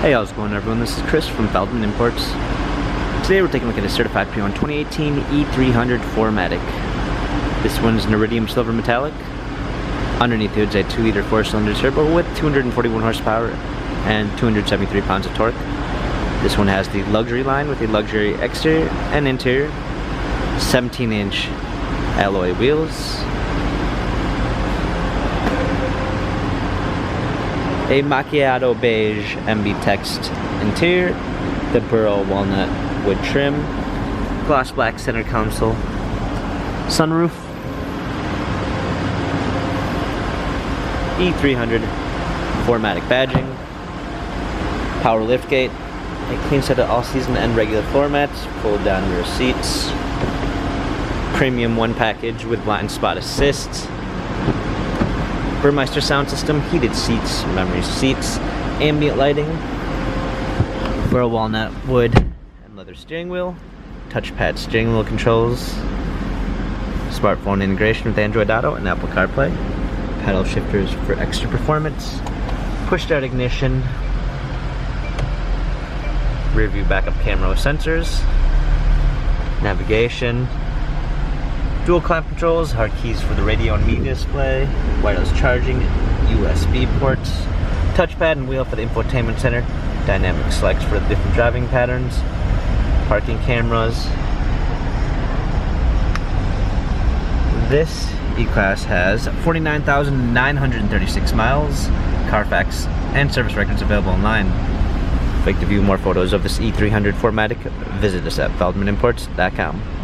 Hey, how's it going, everyone? This is Chris from Feldmann Imports. Today we're taking a look at a certified P1 2018 E300 4MATIC. This one's an iridium silver metallic. Underneath it's a 2-liter 4-cylinder turbo with 241 horsepower and 273 pounds of torque. This one has the luxury line with a luxury exterior and interior, 17-inch alloy wheels, a macchiato beige MB text interior, the burl walnut wood trim, gloss black center console, sunroof, E300 4MATIC badging, power liftgate, a clean set of all-season and regular floor mats, fold down rear seats, premium one package with blind spot assist, Burmeister sound system, heated seats, memory seats, ambient lighting, burl walnut wood and leather steering wheel, touchpad steering wheel controls, smartphone integration with Android Auto and Apple CarPlay, paddle shifters for extra performance, push start ignition, rear view backup camera with sensors, navigation, dual clamp controls, hard keys for the radio and media display, wireless charging, USB ports, touchpad and wheel for the infotainment center, dynamic selects for the different driving patterns, parking cameras. This E-Class has 49,936 miles, Carfax and service records available online. If you'd like to view more photos of this E300 4MATIC, visit us at feldmannimports.com.